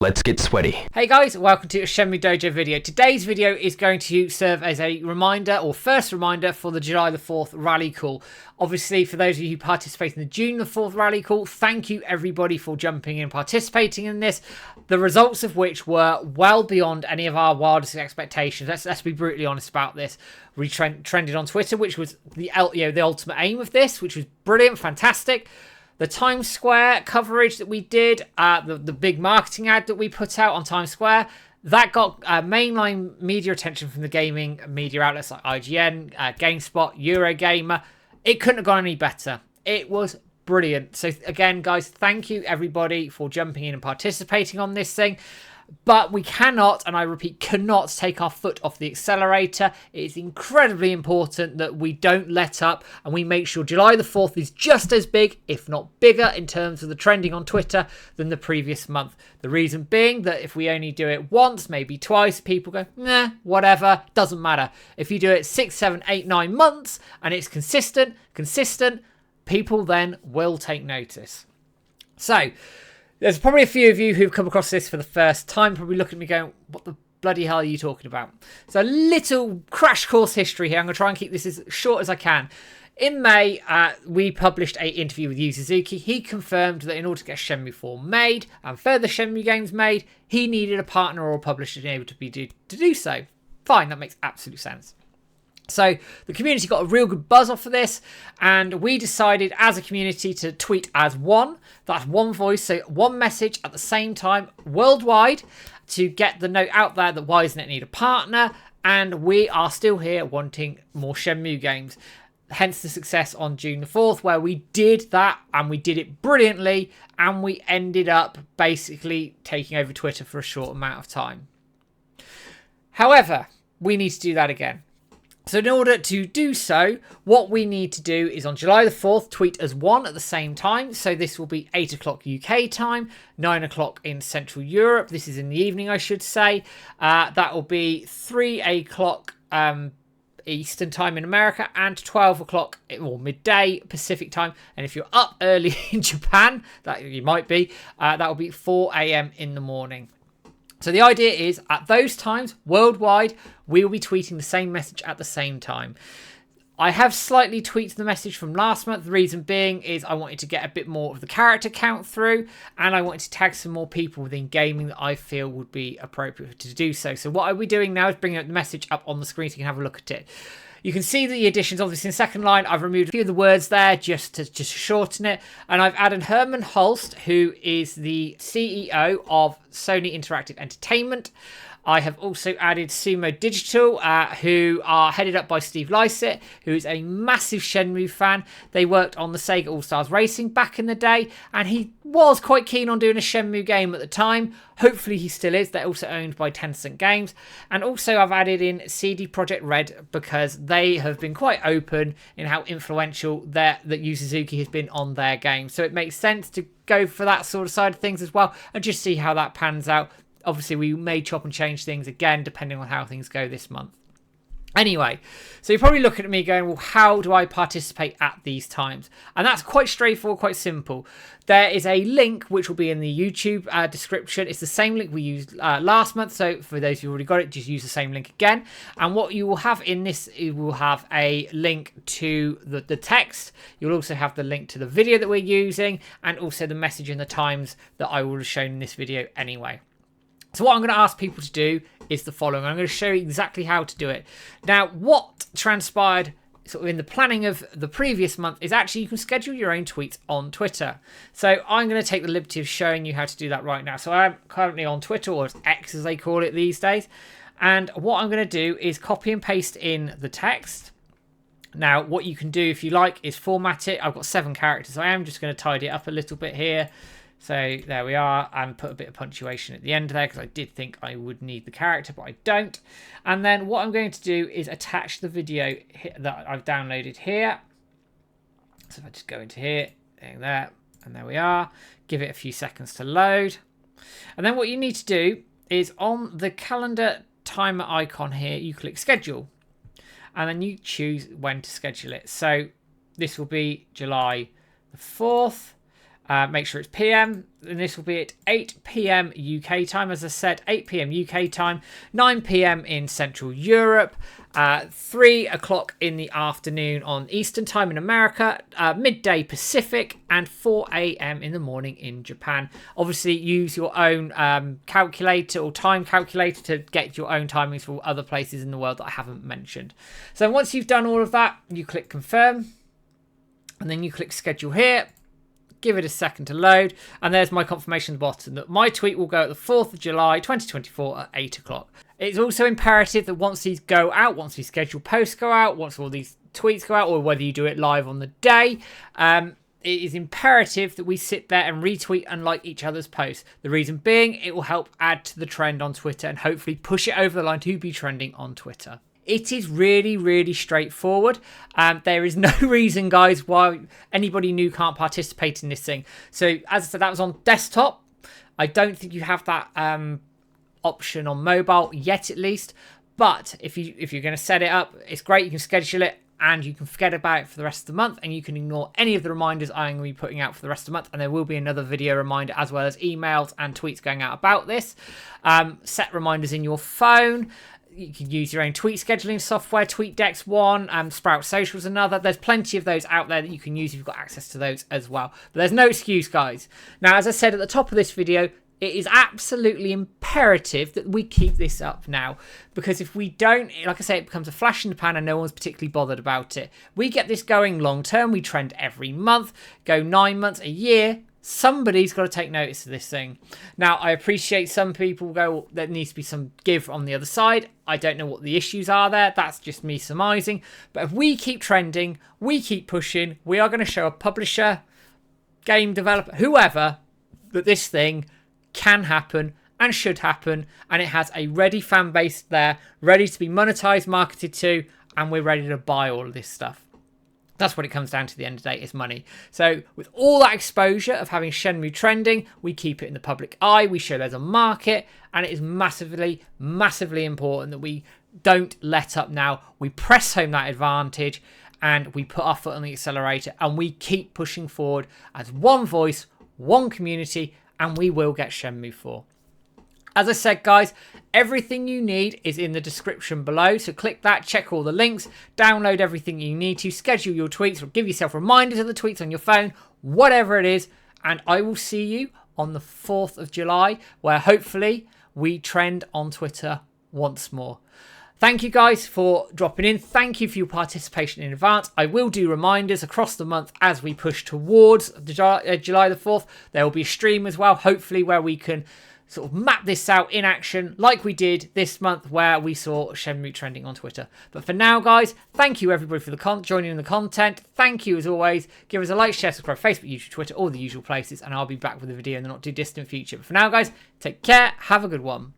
Let's get sweaty. Hey guys, welcome to a Shenmue Dojo video. Today's video is going to serve as a reminder, or first reminder, for the July the 4th rally call. Obviously, for those of you who participated in the June the 4th rally call, thank you everybody for jumping in and participating in this. The results of which were well beyond any of our wildest expectations. Let's be brutally honest about this. We trended on Twitter, which was the ultimate aim of this, which was brilliant, fantastic. The Times Square coverage that we did, the big marketing ad that we put out on Times Square, that got mainline media attention from the gaming media outlets like IGN, GameSpot, Eurogamer. It couldn't have gone any better. It was brilliant. So again, guys, thank you everybody for jumping in and participating on this thing. But we cannot, and I repeat, cannot take our foot off the accelerator. It is incredibly important that we don't let up and we make sure July the 4th is just as big, if not bigger, in terms of the trending on Twitter than the previous month. The reason being that if we only do it once, maybe twice, people go, nah, whatever, doesn't matter. If you do it 6, 7, 8, 9 months and it's consistent, people then will take notice. So, there's probably a few of you who've come across this for the first time, probably looking at me going, what the bloody hell are you talking about? So a little crash course history here. I'm going to try and keep this as short as I can. In May, we published an interview with Yu Suzuki. He confirmed that in order to get Shenmue 4 made and further Shenmue games made, he needed a partner or a publisher to be able to do so. Fine, that makes absolute sense. So the community got a real good buzz off of this, and we decided as a community to tweet as one. That's one voice, so one message at the same time worldwide to get the note out there that WiseNet need a partner, and we are still here wanting more Shenmue games. Hence the success on June the 4th, where we did that, and we did it brilliantly, and we ended up basically taking over Twitter for a short amount of time. However, we need to do that again. So in order to do so, what we need to do is on July the 4th, tweet as one at the same time. So this will be 8 o'clock UK time, 9 o'clock in Central Europe. This is in the evening, I should say. That will be 3 o'clock Eastern time in America and 12 o'clock or midday Pacific time. And if you're up early in Japan, that you might be, that will be 4 a.m. in the morning. So the idea is, at those times, worldwide, we will be tweeting the same message at the same time. I have slightly tweaked the message from last month. The reason being is I wanted to get a bit more of the character count through, and I wanted to tag some more people within gaming that I feel would be appropriate to do so. So what I'll be doing now is bringing up the message up on the screen so you can have a look at it. You can see the additions, obviously, in second line. I've removed a few of the words there just to shorten it. And I've added Herman Holst, who is the CEO of Sony Interactive Entertainment. I have also added Sumo Digital, who are headed up by Steve Lysett, who is a massive Shenmue fan. They worked on the Sega All-Stars Racing back in the day, and he was quite keen on doing a Shenmue game at the time. Hopefully he still is. They're also owned by Tencent Games. And also I've added in CD Projekt Red because they have been quite open in how influential that Yu Suzuki has been on their game. So it makes sense to go for that sort of side of things as well and just see how that pans out. Obviously, we may chop and change things again, depending on how things go this month. Anyway, so you're probably looking at me going, well, how do I participate at these times? And that's quite straightforward, quite simple. There is a link which will be in the YouTube description. It's the same link we used last month. So for those who already got it, just use the same link again. And what you will have in this, you will have a link to the text. You'll also have the link to the video that we're using, and also the message and the times that I will have shown in this video anyway. So what I'm going to ask people to do is the following. I'm going to show you exactly how to do it. Now, what transpired sort of in the planning of the previous month is actually you can schedule your own tweets on Twitter. So I'm going to take the liberty of showing you how to do that right now. So I'm currently on Twitter, or X as they call it these days. And what I'm going to do is copy and paste in the text. Now, what you can do if you like is format it. I've got 7 characters. I am just going to tidy it up a little bit here. So there we are, and put a bit of punctuation at the end there because I did think I would need the character, but I don't. And then what I'm going to do is attach the video that I've downloaded here. So if I just go into here, there, and there we are. Give it a few seconds to load. And then what you need to do is on the calendar timer icon here, you click schedule. And then you choose when to schedule it. So this will be July the 4th. Make sure it's PM, and this will be at 8 p.m. UK time. As I said, 8 p.m. UK time, 9 p.m. in Central Europe, 3 o'clock in the afternoon on Eastern time in America, midday Pacific, and 4 a.m. in the morning in Japan. Obviously, use your own calculator or time calculator to get your own timings for other places in the world that I haven't mentioned. So once you've done all of that, you click confirm, and then you click schedule here. Give it a second to load, and there's my confirmation at the bottom that my tweet will go at the 4th of July 2024 at 8 o'clock. It's also imperative that once these go out, once these scheduled posts go out, once all these tweets go out, or whether you do it live on the day, it is imperative that we sit there and retweet and like each other's posts. The reason being, it will help add to the trend on Twitter and hopefully push it over the line to be trending on Twitter. It is really, really straightforward. There is no reason, guys, why anybody new can't participate in this thing. So, as I said, that was on desktop. I don't think you have that option on mobile yet, at least. But if you're going to set it up, it's great. You can schedule it, and you can forget about it for the rest of the month, and you can ignore any of the reminders I'm going to be putting out for the rest of the month, and there will be another video reminder as well as emails and tweets going out about this. Set reminders in your phone. You can use your own tweet scheduling software, TweetDeck's one, Sprout Social's another. There's plenty of those out there that you can use if you've got access to those as well. But there's no excuse, guys. Now, as I said at the top of this video, it is absolutely imperative that we keep this up now. Because if we don't, like I say, it becomes a flash in the pan and no one's particularly bothered about it. We get this going long term. We trend every month, go 9 months, a year. Somebody's got to take notice of this thing. Now, I appreciate some people go, well, there needs to be some give on the other side. I don't know what the issues are there. That's just me surmising. But if we keep trending, we keep pushing, we are going to show a publisher, game developer, whoever, that this thing can happen and should happen. And it has a ready fan base there, ready to be monetized, marketed to, and we're ready to buy all of this stuff. That's what it comes down to at the end of the day, is money. So with all that exposure of having Shenmue trending, we keep it in the public eye, we show there's a market, and it is massively, massively important that we don't let up now. We press home that advantage, and we put our foot on the accelerator, and we keep pushing forward as one voice, one community, and we will get Shenmue 4. As I said, guys, everything you need is in the description below. So click that, check all the links, download everything you need to, schedule your tweets, or give yourself reminders of the tweets on your phone, whatever it is. And I will see you on the 4th of July, where hopefully we trend on Twitter once more. Thank you guys for dropping in. Thank you for your participation in advance. I will do reminders across the month as we push towards July the 4th. There will be a stream as well, hopefully, where we can sort of map this out in action like we did this month where we saw Shenmue trending on Twitter. But for now, guys, thank you everybody for joining in the content. Thank you as always. Give us a like, share, subscribe, Facebook, YouTube, Twitter, all the usual places, and I'll be back with a video in the not too distant future. But for now, guys, take care. Have a good one.